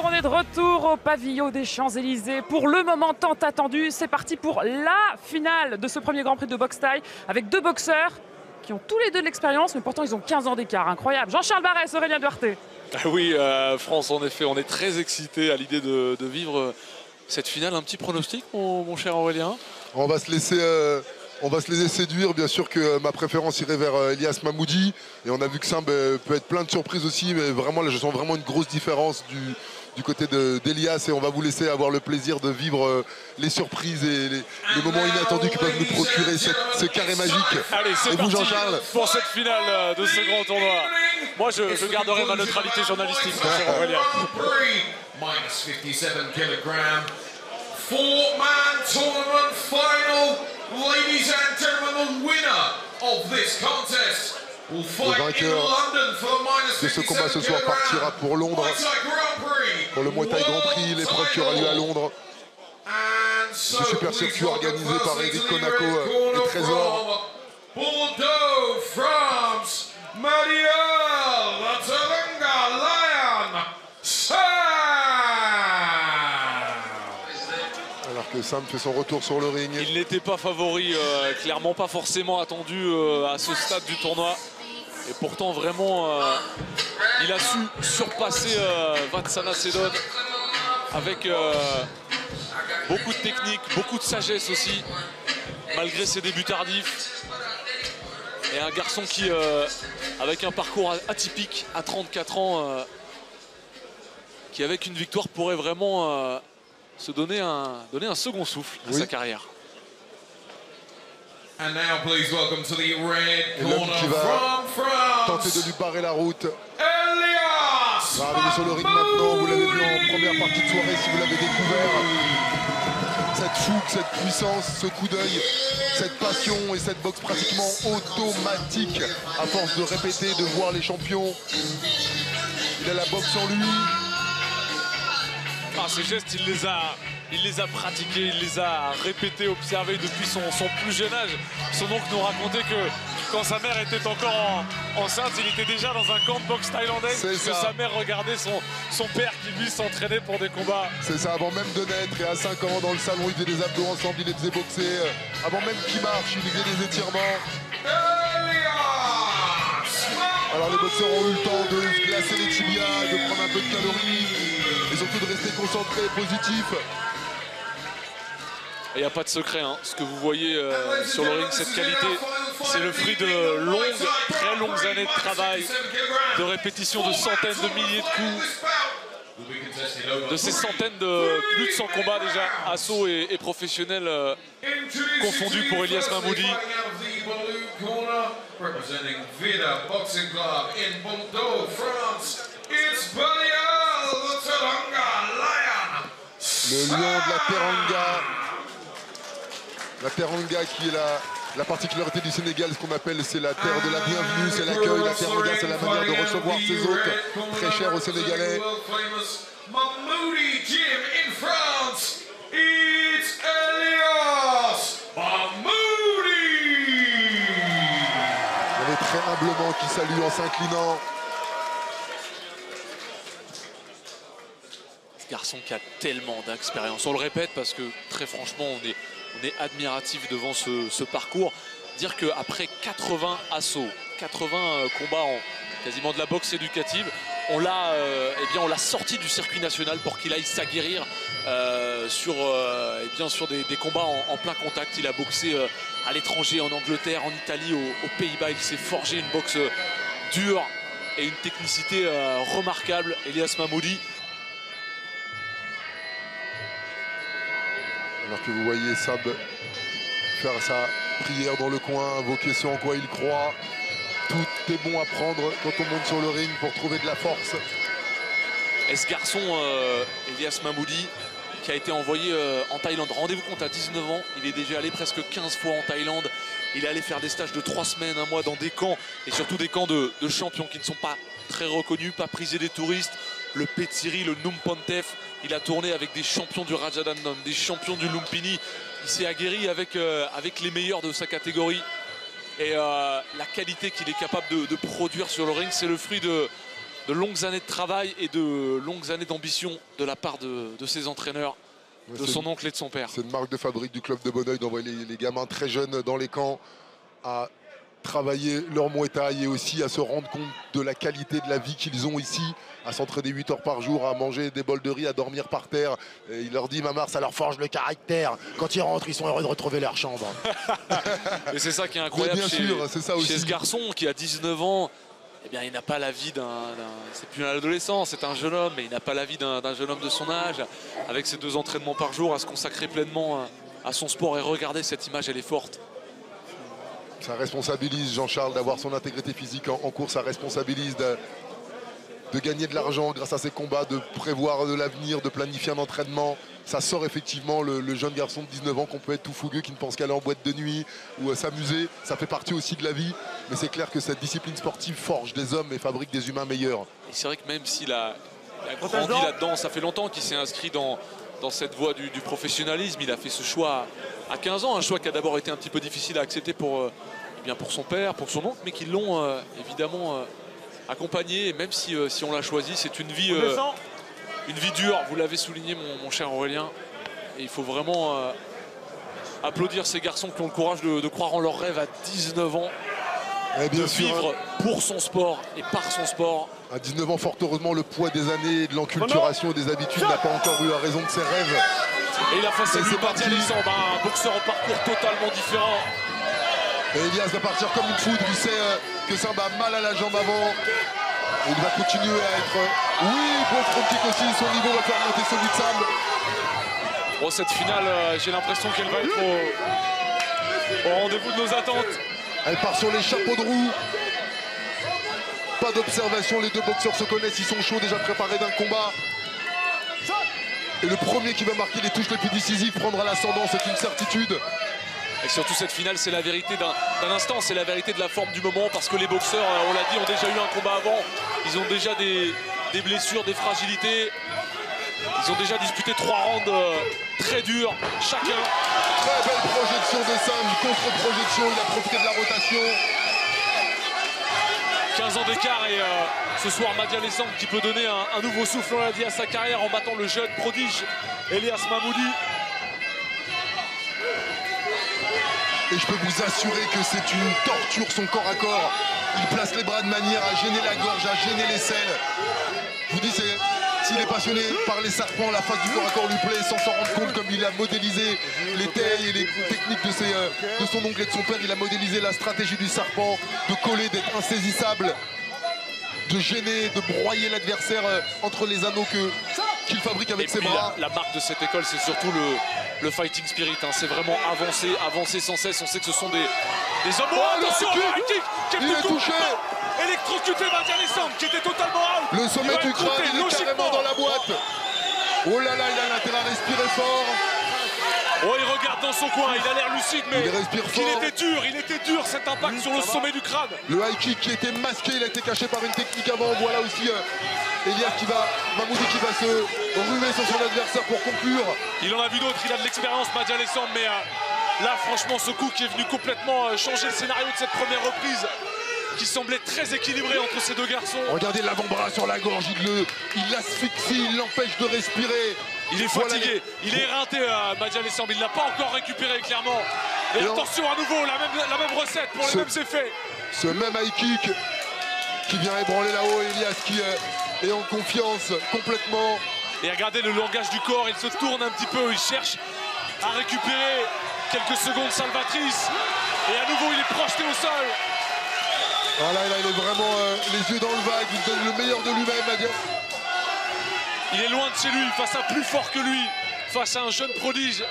on est de retour au pavillon des Champs-Élysées pour le moment tant attendu. C'est parti pour la finale de ce premier Grand Prix de boxe thaï avec deux boxeurs qui ont tous les deux de l'expérience, mais pourtant ils ont 15 ans d'écart. Incroyable. Jean-Charles Barès, Aurélien Duarte. Ah oui, France, en effet, on est très excités à l'idée de vivre cette finale. Un petit pronostic, mon cher Aurélien? On va se laisser séduire. Bien sûr que ma préférence irait vers Elias Mahmoudi. Et on a vu que Simb peut être plein de surprises aussi. Mais vraiment, là, je sens vraiment une grosse différence du côté d'Elias. Et on va vous laisser avoir le plaisir de vivre les surprises et les moments inattendus qui peuvent nous procurer ce carré magique. Allez, c'est et vous, Jean-Charles, pour cette finale de ce grand tournoi. Moi, je garderai ma neutralité journalistique, mon cher Aurélien. Minus 57 kilograms. Four-man tournament final. Ladies and gentlemen, the winner of this contest will fight in London for the minus 57 de ce combat ce soir partira pour Londres, pour le Muay Thai Grand Prix, l'épreuve qui aura lieu à Londres. Ce super circuit organisé par Eric Konako et Trésor. Bordeaux, France, Marielle, la Teranga Lion, Alors que Sam fait son retour sur le ring. Il n'était pas favori, clairement pas forcément attendu à ce stade du tournoi. Et pourtant vraiment, il a su surpasser Vatsana Sedon avec beaucoup de technique, beaucoup de sagesse aussi, malgré ses débuts tardifs. Et un garçon qui, avec un parcours atypique à 34 ans, qui avec une victoire pourrait vraiment se donner un second souffle à sa carrière. And now please welcome to the red corner qui va from tenter France, de lui barrer la route. Elias Va arriver sur le ring maintenant, vous l'avez vu en première partie de soirée si vous l'avez découvert. Cette fougue, cette puissance, ce coup d'œil, cette passion et cette boxe pratiquement automatique à force de répéter, de voir les champions. Il a la boxe en lui. Ah, ces gestes, il les a pratiqués, il les a répétés, observés depuis son plus jeune âge. Son oncle nous racontait que quand sa mère était encore enceinte, il était déjà dans un camp de boxe thaïlandaise. Que sa mère regardait son père qui lui s'entraînait pour des combats. C'est ça, avant même de naître, et à 5 ans dans le salon, ils faisaient des abdos ensemble, ils les faisaient boxer. Avant même qu'il marche, ils faisaient des étirements. Alors les boxeurs ont eu le temps de se glacer les tibias, de prendre un peu de calories et surtout de rester concentrés et positifs. Il n'y a pas de secret, hein. Ce que vous voyez sur le ring, cette qualité, c'est le fruit de longues, très longues années de travail, de répétition de centaines de milliers de coups, de ces centaines de plus de 100 combats déjà, assos et professionnels confondus pour Elias Mahmoudi. Representing Vida Boxing Club in Bordeaux, France, it's Balial, the Teranga Lion. Le lion de la Teranga. La Teranga qui est la particularité du Sénégal, ce qu'on appelle, c'est la terre de la bienvenue, c'est l'accueil. La Teranga, c'est la manière de recevoir ses hôtes, très cher aux Sénégalais. Mahmoudi Gym in France, it's Elias Mahmoudi. Très humblement qui salue en s'inclinant. Ce garçon qui a tellement d'expérience. On le répète parce que très franchement, on est admiratif devant ce parcours. Dire qu'après 80 assauts, 80 combats en quasiment de la boxe éducative, on l'a sorti du circuit national pour qu'il aille s'aguerrir sur des combats en plein contact. Il a boxé à l'étranger, en Angleterre, en Italie, aux Pays-Bas. Il s'est forgé une boxe dure et une technicité remarquable. Elias Mahmoudi. Alors que vous voyez Sab faire sa prière dans le coin, invoquer ce en quoi il croit. Tout est bon à prendre quand on monte sur le ring pour trouver de la force. Et ce garçon, Elias Mahmoudi, qui a été envoyé en Thaïlande. Rendez-vous compte, à 19 ans, il est déjà allé presque 15 fois en Thaïlande. Il est allé faire des stages de 3 semaines, 1 mois dans des camps, et surtout des camps de champions qui ne sont pas très reconnus, pas prisés des touristes. Le Petsiri, le Numpantef, il a tourné avec des champions du Rajadamnam, des champions du Lumpini. Il s'est aguerri avec les meilleurs de sa catégorie. Et la qualité qu'il est capable de produire sur le ring, c'est le fruit de longues années de travail et de longues années d'ambition de la part de ses entraîneurs, de son oncle et de son père. C'est une marque de fabrique du club de Bonneuil d'envoyer les gamins très jeunes dans les camps à travailler leur Muay Thai et aussi à se rendre compte de la qualité de la vie qu'ils ont ici, à s'entraîner 8 heures par jour, à manger des bols de riz, à dormir par terre. Et il leur dit, Mamar, ça leur forge le caractère. Quand ils rentrent, ils sont heureux de retrouver leur chambre. Et c'est ça qui est incroyable bien sûr, c'est ça aussi. Chez ce garçon qui a 19 ans. Eh bien, il n'a pas la vie c'est plus un adolescent, c'est un jeune homme, mais il n'a pas la vie d'un jeune homme de son âge, avec ses 2 entraînements par jour, à se consacrer pleinement à son sport. Et regardez, cette image, elle est forte. Ça responsabilise Jean-Charles d'avoir son intégrité physique en course, ça responsabilise de gagner de l'argent grâce à ses combats, de prévoir de l'avenir, de planifier un entraînement. Ça sort effectivement le jeune garçon de 19 ans qu'on peut être tout fougueux, qui ne pense qu'à aller en boîte de nuit ou à s'amuser. Ça fait partie aussi de la vie, mais c'est clair que cette discipline sportive forge des hommes et fabrique des humains meilleurs. Et c'est vrai que même s'il a grandi là-dedans, ça fait longtemps qu'il s'est inscrit dans cette voie du professionnalisme. Il a fait ce choix à 15 ans, un choix qui a d'abord été un petit peu difficile à accepter pour son père, pour son oncle, mais qui l'ont évidemment accompagné. Et même si on l'a choisi, c'est une vie dure. Vous l'avez souligné, mon cher Aurélien. Et il faut vraiment applaudir ces garçons qui ont le courage de croire en leurs rêves à 19 ans. Et bien de sûr, vivre pour son sport et par son sport. À 19 ans, fort heureusement, le poids des années, de l'enculturation et des habitudes n'a pas encore eu la raison de ses rêves. Et il a face à lui parti. Madiane Samb, un boxeur au parcours totalement différent. Et Elias va partir comme une foudre. Il sait que Samb a mal à la jambe avant. Et il va continuer à être... Oui, bon front kick aussi. Son niveau va faire monter celui de Samb. Bon, cette finale, j'ai l'impression qu'elle va être au rendez-vous de nos attentes. Elle part sur les chapeaux de roue. Pas d'observation, les 2 boxeurs se connaissent, ils sont chauds, déjà préparés d'un combat. Et le premier qui va marquer les touches les plus décisives prendra l'ascendant, c'est une certitude. Et surtout cette finale, c'est la vérité d'un instant, c'est la vérité de la forme du moment, parce que les boxeurs, on l'a dit, ont déjà eu un combat avant. Ils ont déjà des blessures, des fragilités. Ils ont déjà disputé 3 rounds très durs, chacun. Très belle projection de Samb, contre-projection, il a profité de la rotation. 15 ans d'écart et ce soir Madiane Samb qui peut donner un nouveau souffle, on l'a dit, à sa carrière en battant le jeune prodige Elias Mahmoudi. Et je peux vous assurer que c'est une torture son corps à corps. Il place les bras de manière à gêner la gorge, à gêner les selles. Je vous dis, s'il est passionné par les serpents, la face du corps à corps lui plaît sans s'en rendre compte, comme il a modélisé les tailles et les techniques de son oncle et de son père. Il a modélisé la stratégie du serpent, de coller, d'être insaisissable, de gêner, de broyer l'adversaire entre les anneaux qu'il fabrique avec ses bras. La marque de cette école, c'est surtout le fighting spirit. Hein. C'est vraiment avancer sans cesse. On sait que ce sont des hommes. Oh, attention, il est touché. Électrocuté Madiane Samb qui était totalement out. Le sommet du crâne, il est carrément dans la boîte. Oh là là, il a l'intérêt à respirer fort. Oh, il regarde dans son coin, il a l'air lucide, mais il respire fort. Il était dur cet impact sur le sommet du crâne. Le high kick qui était masqué, il a été caché par une technique avant. Voilà aussi Mahmoudi qui va se ruer sur son adversaire pour conclure. Il en a vu d'autres, il a de l'expérience, Madiane Samb, mais là, franchement, ce coup qui est venu complètement changer le scénario de cette première reprise, qui semblait très équilibré entre ces 2 garçons. Regardez l'avant-bras sur la gorge, il l'asphyxie, il l'empêche de respirer. Il est fatigué, il est éreinté Madiane Samb, il n'a pas encore récupéré clairement. Et attention à nouveau, la même recette pour les mêmes effets. Ce même high kick qui vient ébranler là-haut, Elias qui est en confiance complètement. Et regardez le langage du corps, il se tourne un petit peu, il cherche à récupérer quelques secondes salvatrices. Et à nouveau, il est projeté au sol. Voilà, là, il est vraiment les yeux dans le vague, il donne le meilleur de lui-même, Madiane. Il est loin de chez lui, face à plus fort que lui, face à un jeune prodige.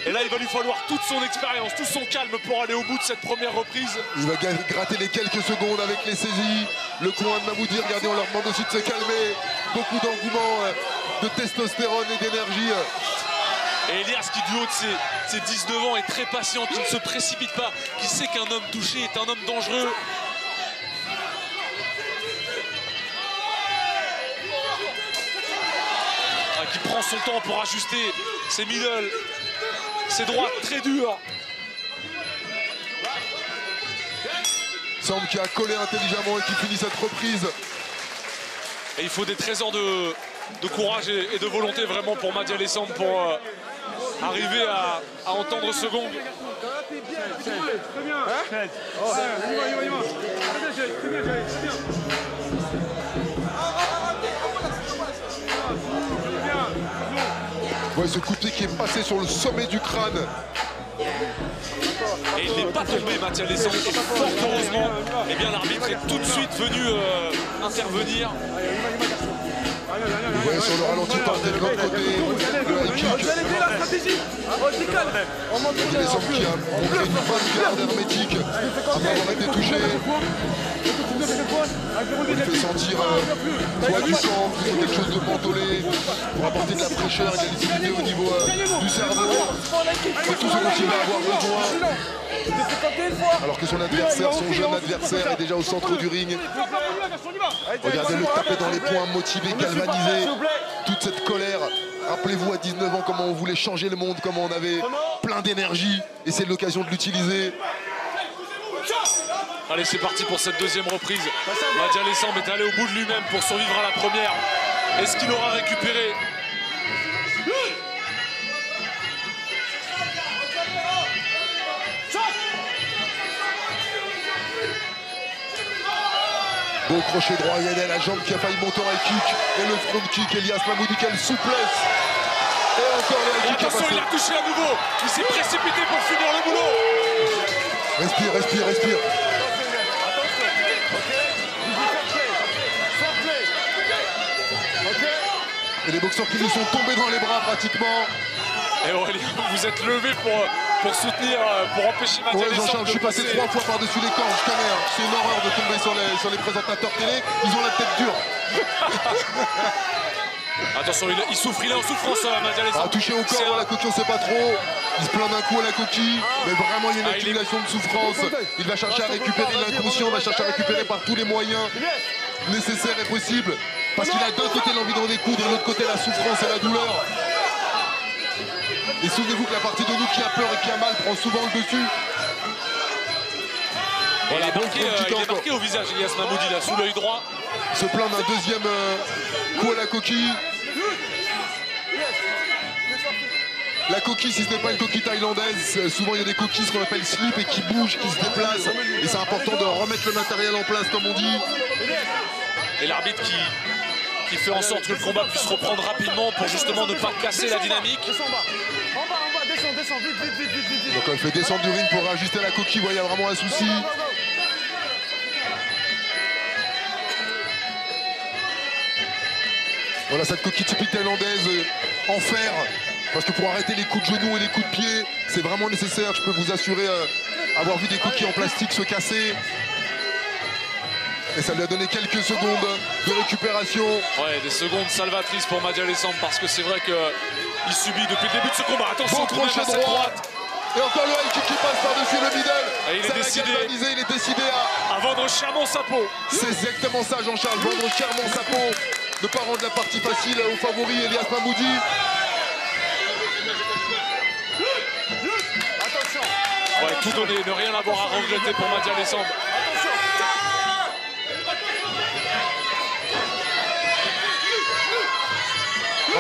Et là, il va lui falloir toute son expérience, tout son calme pour aller au bout de cette première reprise. Il va gratter les quelques secondes avec les saisies. Le coin de Mahmoudi, regardez, on leur demande aussi de se calmer. Beaucoup d'engouement, de testostérone et d'énergie. Et Elias qui, du haut de ses 19 ans, est très patient, qui ne se précipite pas, qui sait qu'un homme touché est un homme dangereux. Qui prend son temps pour ajuster ses middle, ses droites très dures. Samb qui a collé intelligemment et qui finit cette reprise Et il faut des trésors de courage et de volonté vraiment pour Mady Alessandre pour arriver à entendre ce gong. Ouais, ce coup de pied qui est passé sur le sommet du crâne. Et il n'est pas tombé, Mady Alessandre, et fort heureusement, eh bien l'arbitre est tout de suite venu intervenir. Vous voyez sur le ralenti partait de l'autre côté, le high kick. Mady Alessandre qui a montré une bonne garde hermétique après avoir été touché. On lui fait sentir soit du sang, soit quelque chose de mentholé pour apporter de la fraîcheur et de la lucidité au niveau du cerveau. C'est tout ce dont il va avoir besoin. Alors que son adversaire, son jeune adversaire, est déjà au centre du ring. Regardez-le taper dans les poings, motivé, galvanisé. Toute cette colère. Rappelez-vous à 19 ans comment on voulait changer le monde, comment on avait plein d'énergie. Et c'est l'occasion de l'utiliser. Allez, c'est parti pour cette deuxième reprise. Mady Alessandre est allé au bout de lui-même pour survivre à la première. Est-ce qu'il aura récupéré? Beau crochet droit, il y a la jambe qui a failli monter en high kick. Et le front kick, Elias Mahmoudi, quelle souplesse. Et encore le high kick. Attention, il a touché à nouveau. Il s'est précipité pour finir le boulot. Respire, respire, respire. Et les boxeurs qui lui sont tombés dans les bras pratiquement. Et Aurélien, vous êtes levé pour soutenir, pour empêcher Mady Alessandre. Jean-Charles, je suis passé 3 fois par-dessus les corps, je connais. C'est une horreur de tomber sur les présentateurs télé. Ils ont la tête dure. Attention, il souffre, il est en souffrance, Mady Alessandre. Touché au corps, à la coquille, on ne sait pas trop. Il se plaint d'un coup à la coquille. Mais vraiment, il y a une accumulation de souffrance. Il va chercher à récupérer l'inconscient, il va chercher à récupérer par tous les moyens nécessaires et possibles. Parce qu'il a d'un côté l'envie d'en découdre, de l'autre côté la souffrance et la douleur. Et souvenez-vous que la partie de nous qui a peur et qui a mal prend souvent le dessus. Voilà, il est marqué au visage, Elias Mahmoudi, là, sous l'œil droit. Se plaint d'un deuxième coup à la coquille. La coquille, si ce n'est pas une coquille thaïlandaise, souvent il y a des coquilles, ce qu'on appelle slip, et qui bougent, qui se déplacent. Et c'est important de remettre le matériel en place, comme on dit. Et l'arbitre qui fait en sorte que le combat puisse reprendre rapidement pour justement ne pas casser la dynamique. Donc on fait descendre du ring pour ajuster la coquille, il y a vraiment un souci. Voilà cette coquille typique thaïlandaise en fer. Parce que pour arrêter les coups de genoux et les coups de pied, c'est vraiment nécessaire. Je peux vous assurer avoir vu des coquilles en plastique se casser. Et ça lui a donné quelques secondes de récupération. Ouais, des secondes salvatrices pour Mady Alessandre parce que c'est vrai qu'il subit depuis le début de ce combat. Attention, bon crochet droite. Et encore le high kick qui passe par-dessus le middle. Et il est décidé à vendre chèrement sa peau. C'est exactement ça, Jean-Charles, vendre chèrement sa peau. Ne pas rendre la partie facile au favori Elias Mahmoudi. Ouais, tout donner, ne rien avoir à regretter pour Mady Alessandre.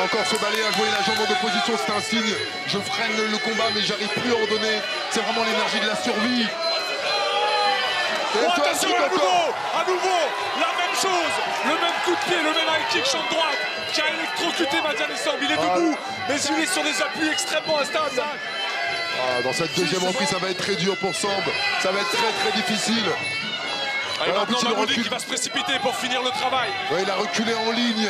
Encore ce balayage, vous voyez la jambe en opposition, c'est un signe. Je freine le combat, mais j'arrive plus à en donner. C'est vraiment l'énergie de la survie. Oh, attention, à nouveau, la même chose. Le même coup de pied, le même high kick champ droite qui a électrocuté Mady Alessandre. Il est debout, mais il est sur des appuis extrêmement instables. Dans cette deuxième reprise, ça va être très dur pour Samb. Ça va être très très difficile. Allez, maintenant Mahmoudi qui va se précipiter pour finir le travail. Ouais, il a reculé en ligne.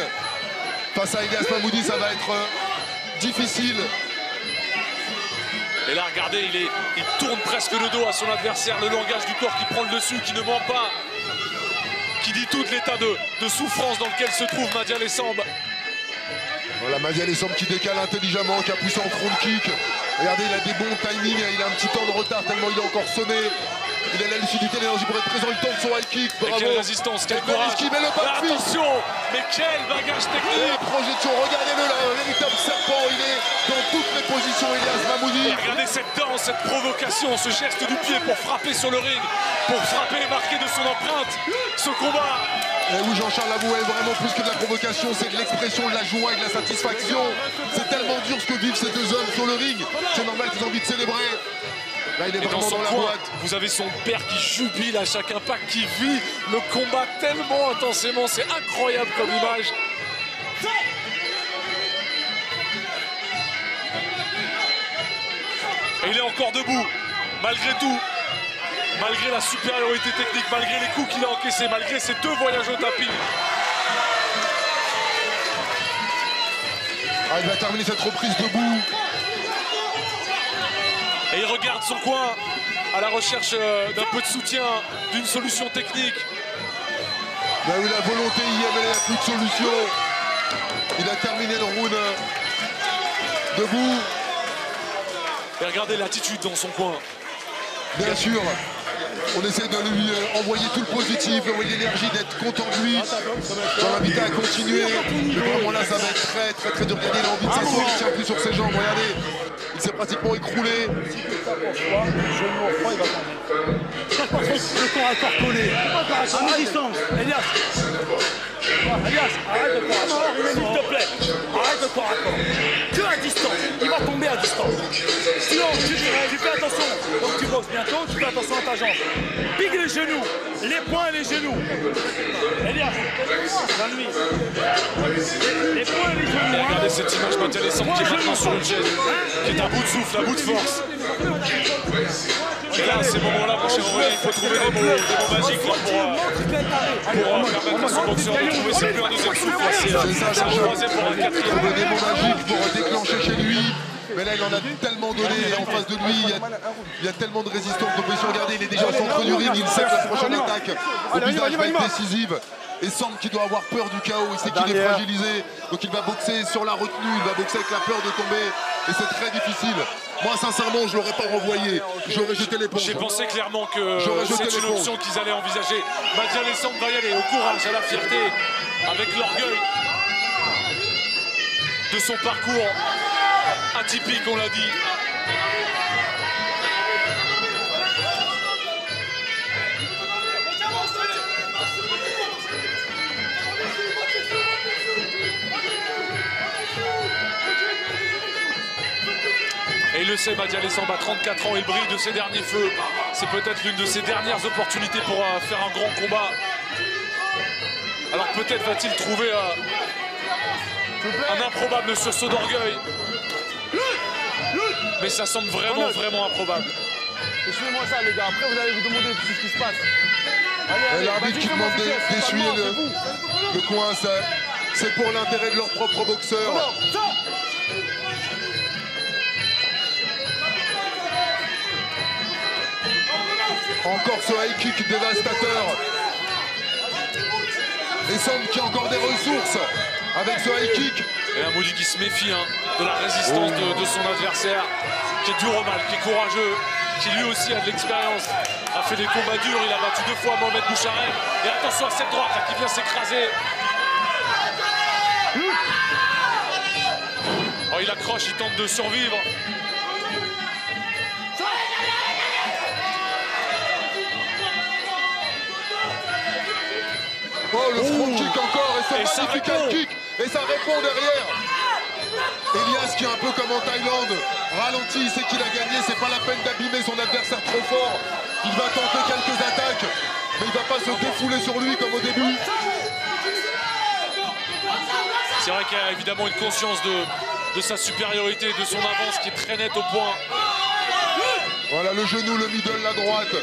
Face à Elias Mahmoudi, ça va être difficile. Et là, regardez, il tourne presque le dos à son adversaire. Le langage du corps qui prend le dessus, qui ne ment pas. Qui dit tout l'état de souffrance dans lequel se trouve Mady Alessandre. Voilà, Mady Alessandre qui décale intelligemment, qui a poussé en front kick. Regardez, il a des bons timings, il a un petit temps de retard tellement il est encore sonné. Il a la lucidité, l'énergie pour être présent, il tente son high kick. Bravo. Et quelle résistance, quel courage. Attention, mais quel bagage technique. La projection, regardez-le là, un véritable serpent, il est dans toutes les positions, Elias Mahmoudi. Et regardez cette danse, cette provocation, ce geste du pied pour frapper sur le ring, pour frapper et marquer de son empreinte. Ce combat Et oui, Jean-Charles Abouel, vraiment plus que de la provocation, c'est de l'expression, de la joie et de la satisfaction. C'est tellement dur ce que vivent ces deux hommes sur le ring. C'est normal qu'ils aient envie de célébrer. Là, il est vraiment dans la boîte. Vous avez son père qui jubile à chaque impact, qui vit le combat tellement intensément. C'est incroyable comme image. Et il est encore debout, malgré tout. Malgré la supériorité technique, malgré les coups qu'il a encaissés, malgré ses 2 voyages au tapis. Ah, il va terminer cette reprise debout. Et il regarde son coin à la recherche d'un peu de soutien, d'une solution technique. Là où la volonté y est, mais il n'y a plus de solution. Il a terminé le round debout. Et regardez l'attitude dans son coin. Bien sûr. On essaie de lui envoyer tout le positif, lui envoyer l'énergie, d'être content de lui. On va l'inviter à continuer. Mais vraiment là, ça va être très dur. Regardez, il a envie de s'asseoir, il ne tient plus sur ses jambes. Regardez, il s'est pratiquement écroulé. Le corps à corps collé. À mi-distance. Elias, arrête de corps à corps. S'il te plaît, arrête de corps à corps. Que à distance. Il va tomber à distance. Sinon, tu fais attention. Donc tu boxes bientôt, tu fais attention à ta jambe. Pique les genoux, les poings et les genoux. Elias, donne-lui. Les poings et les genoux. Et regardez cette image, Mathias Alessandre qui est maintenant sur une chaise, qui est à bout de souffle, à bout de force. Et là, à ces moments-là, mon cher Aurélien, il faut trouver des mots magiques pour permettre à son boxeur de trouver ses plus un deuxième souffle. C'est un troisième pour un quatrième. Des mots magiques pour déclencher chez lui. Mais là, il en a tellement donné. Et en face de lui, il y a tellement de résistance. Donc, regardez, il est déjà au centre du ring. Il sait que la prochaine attaque au visage va être décisive. Et semble qu'il doit avoir peur du chaos. Il sait qu'il est fragilisé. Donc, il va boxer sur la retenue. Il va boxer avec la peur de tomber. Et c'est très difficile. Moi, sincèrement, je ne l'aurais pas renvoyé. J'aurais jeté l'éponge. J'ai pensé clairement que c'est une option qu'ils allaient envisager. Mathias Alessandre va y aller au courage, à la fierté, avec l'orgueil de son parcours atypique, on l'a dit. Et il le sait, Mathias Alessandre a 34 ans, il brille de ses derniers feux. C'est peut-être l'une de ses dernières opportunités pour faire un grand combat. Alors peut-être va-t-il trouver un improbable sursaut d'orgueil. Mais ça semble vraiment improbable. Suivez-moi ça, les gars. Après, vous allez vous demander tout ce qui se passe. L'arbitre qui demande d'essuyer le coin, c'est pour l'intérêt de leur propre boxeur. Encore ce high kick dévastateur. Et semble qu'il y a encore des ressources avec ce high kick. Et un Moody qui se méfie de la résistance de son adversaire, qui est dur au mal, qui est courageux, qui lui aussi a de l'expérience, a fait des combats durs, il a battu 2 fois Mohamed Boucharem. Et attention à cette droite là, qui vient s'écraser. Oh, il accroche, il tente de survivre. Oh, le front kick encore, et ce magnifique high kick, et ça répond derrière. Elias qui est un peu comme en Thaïlande, ralenti, il sait qu'il a gagné, c'est pas la peine d'abîmer son adversaire trop fort. Il va tenter quelques attaques, mais il va pas se défouler sur lui comme au début. C'est vrai qu'il y a évidemment une conscience de sa supériorité, de son avance qui est très nette au point. Voilà le genou, le middle, la droite.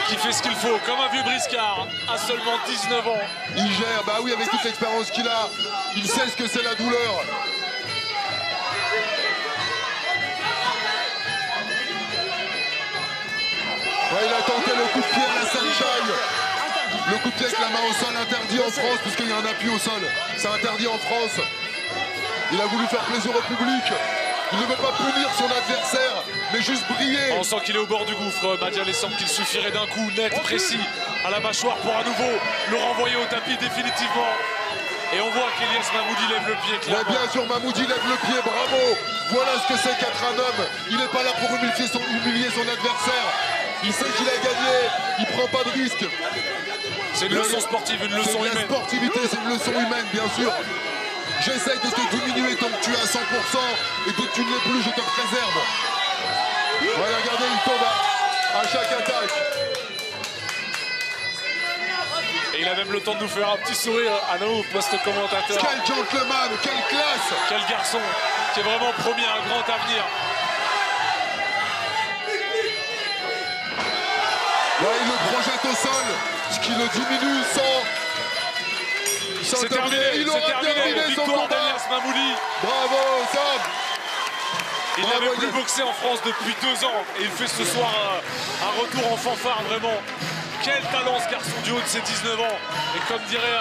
Qui fait ce qu'il faut, comme un vieux briscard, à seulement 19 ans. Il gère, bah oui, avec toute l'expérience qu'il a, il sait ce que c'est la douleur. Ouais, il a tenté le coup de pied à la Sunshine. Le coup de pied avec la main au sol interdit en France, puisqu'il y a un appui au sol. C'est interdit en France. Il a voulu faire plaisir au public. Il ne veut pas punir son adversaire, mais juste briller. On sent qu'il est au bord du gouffre, Mathias Alessandre, qu'il suffirait d'un coup net, précis, à la mâchoire pour à nouveau le renvoyer au tapis définitivement. Et on voit qu'Elias Mahmoudi lève le pied, clairement. Ouais, bien sûr, Mahmoudi lève le pied, bravo. Voilà ce que c'est qu'être un homme. Il n'est pas là pour humilier son adversaire. Il sait qu'il a gagné, il prend pas de risque. C'est une leçon sportive, une leçon C'est humaine. la sportivité, c'est une leçon humaine, bien sûr. J'essaye de te diminuer tant que tu es à 100% et dès que tu ne l'es plus, je te préserve. Voilà, regardez, il tombe à chaque attaque. Et il a même le temps de nous faire un petit sourire à nous, post-commentateur. Quel gentleman, quelle classe. Quel garçon qui est vraiment promis un grand avenir. Ouais, il le projette au sol, ce qui le diminue sans C'est terminé, il aura terminé son victoire combat. d'Elias Mahmoudi. Bravo, Sam. Il Bravo, n'avait plus Elias. boxé en France depuis 2 ans et il fait ce soir un retour en fanfare vraiment. Quel talent ce garçon du haut de ses 19 ans. Et comme dirait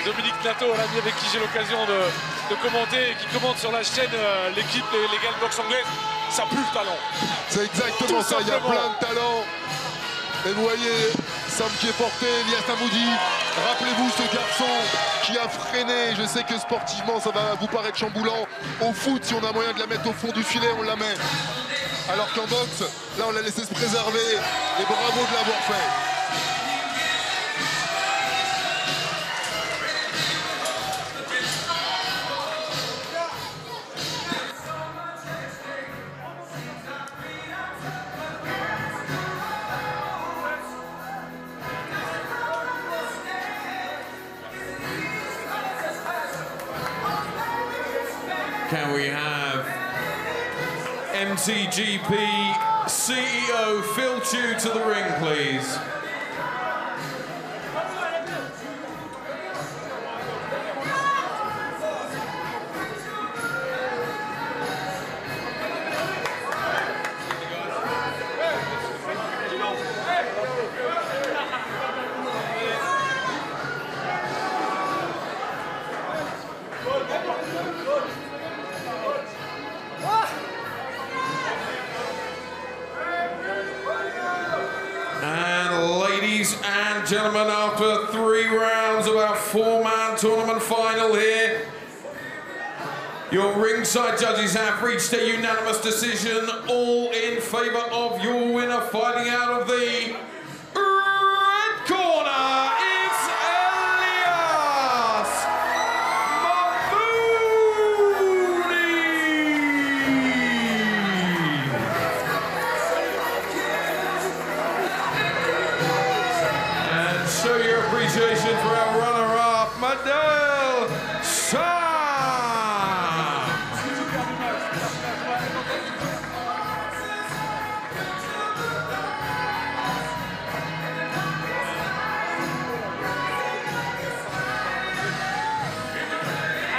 Dominique Nato, l'ami avec qui j'ai l'occasion de commenter et qui commente sur la chaîne l'équipe Legal Boxe anglaise, ça pue le talent. C'est exactement Tout ça, il y a simplement. plein de talents. Et vous voyez, Sam qui est porté, Elias Mahmoudi. Rappelez-vous ce garçon qui a freiné. Je sais que sportivement, ça va vous paraître chamboulant. Au foot, si on a moyen de la mettre au fond du filet, on la met. Alors qu'en boxe, là, on l'a laissé se préserver. Et bravo de l'avoir fait. Can we have MTGP CEO Phil Chew to the ring, please? And ladies and gentlemen, after 3 rounds of our 4-man tournament final here, your ringside judges have reached a unanimous decision, all in favor of your winner, fighting out of the red corner. It's Elias Mahmoudi. And show your appreciation for our runner-up, Madel Shah.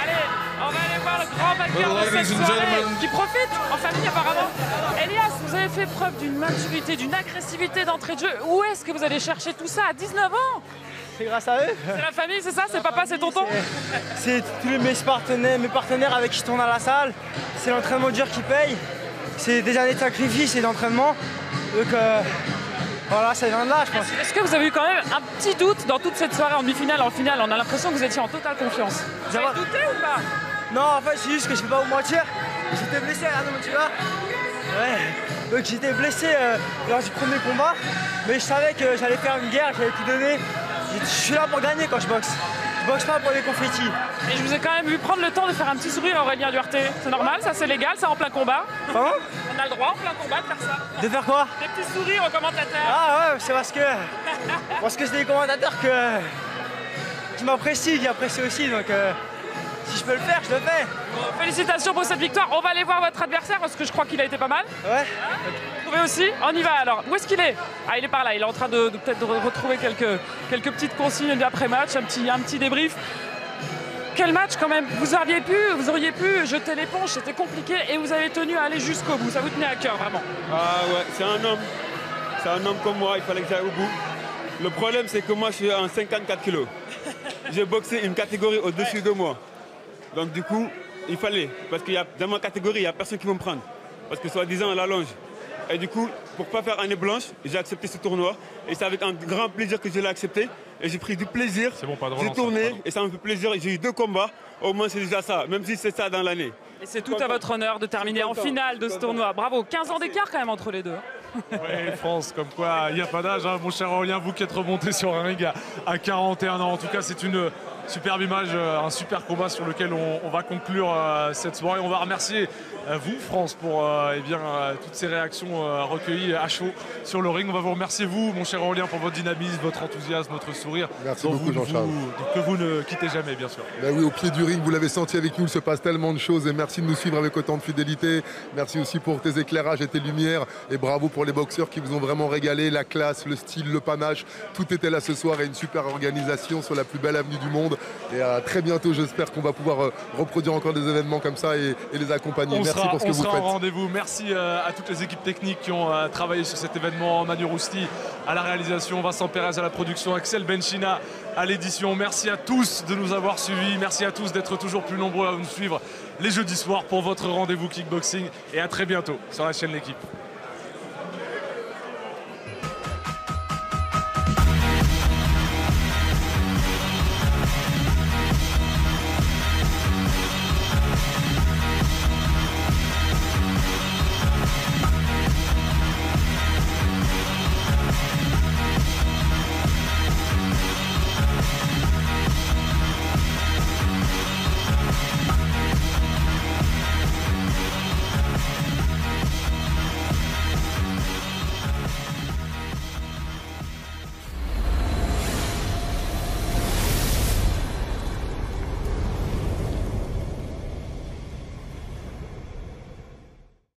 Allez, on va aller voir le grand vainqueur de Ladies cette and soirée gentlemen. qui profite en famille apparemment. Elias, vous avez fait preuve d'une maturité, d'une agressivité d'entrée de jeu. Où est-ce que vous allez chercher tout ça à 19 ans? C'est grâce à eux. C'est la famille, c'est ça? C'est papa, c'est tonton? C'est tous mes partenaires avec qui je tourne à la salle. C'est l'entraînement dur qui paye. C'est des années de sacrifice et d'entraînement. Donc voilà, ça vient de là, je pense. Est-ce que vous avez eu quand même un petit doute dans toute cette soirée en demi-finale, en finale? On a l'impression que vous étiez en totale confiance. Vous avez douté ou pas? Non, en fait, c'est juste que je ne vais pas vous mentir. J'étais blessé, regardez-moi, tu vois. Ouais. Donc j'étais blessé lors du premier combat. Mais je savais que j'allais faire une guerre, que j'allais tout donner. Je suis là pour gagner quand je boxe. Je boxe pas pour les confettis. Et je vous ai quand même vu prendre le temps de faire un petit sourire à Aurélien Duarte. C'est normal, ça c'est légal, ça en plein combat. Pardon? On a le droit en plein combat de faire ça. De faire quoi? Des petits sourires aux commentateurs. Ah ouais, c'est parce que c'est des commentateurs qui m'apprécient, qui apprécient aussi. Donc si je peux le faire, je le fais. Félicitations pour cette victoire. On va aller voir votre adversaire parce que je crois qu'il a été pas mal. Ouais. Vous trouvez aussi? On y va alors. Où est-ce qu'il est? Ah, il est par là. Il est en train de peut-être de retrouver quelques petites consignes d'après-match, un petit débrief. Quel match quand même. Vous auriez pu jeter l'éponge, c'était compliqué et vous avez tenu à aller jusqu'au bout. Ça vous tenait à cœur vraiment. Ah ouais, c'est un homme. C'est un homme comme moi, il fallait que j'aille au bout. Le problème, c'est que moi, je suis en 54 kilos. J'ai boxé une catégorie au-dessus de moi. Donc du coup, il fallait. Parce que dans ma catégorie, il n'y a personne qui va me prendre. Parce que soi-disant, on l'allonge. Et du coup, pour ne pas faire année blanche, j'ai accepté ce tournoi. Et c'est avec un grand plaisir que je l'ai accepté. Et j'ai pris du plaisir. C'est bon, pas de J'ai relance, tourné pardon. et ça me fait plaisir. J'ai eu 2 combats. Au moins, c'est déjà ça. Même si c'est ça dans l'année. Et c'est tout à votre honneur de terminer en finale de ce tournoi. Bravo, 15 ans d'écart quand même entre les deux. Ouais, France, comme quoi il n'y a pas d'âge, hein, mon cher Aurélien, vous qui êtes remonté sur un ring à 41 ans. En tout cas, c'est une superbe image, un super combat sur lequel on va conclure cette soirée. On va remercier vous, France, pour toutes ces réactions recueillies à chaud sur le ring. On va vous remercier, vous, mon cher Aurélien, pour votre dynamisme, votre enthousiasme, votre sourire. Merci beaucoup, Jean-Charles. Que vous ne quittez jamais, bien sûr. Ben oui, au pied du ring, vous l'avez senti avec nous, il se passe tellement de choses et merci de nous suivre avec autant de fidélité. Merci aussi pour tes éclairages et tes lumières et bravo pour les boxeurs qui vous ont vraiment régalé, la classe, le style, le panache, tout était là ce soir et une super organisation sur la plus belle avenue du monde. Et à très bientôt, j'espère qu'on va pouvoir reproduire encore des événements comme ça et les accompagner. Merci pour ce que vous faites. On sera au rendez-vous. Merci à toutes les équipes techniques qui ont travaillé sur cet événement. Manu Rousti à la réalisation, Vincent Pérez à la production, Axel Benchina à l'édition. Merci à tous de nous avoir suivis. Merci à tous d'être toujours plus nombreux à nous suivre les jeudis soirs pour votre rendez-vous kickboxing. Et à très bientôt sur la chaîne L'Équipe.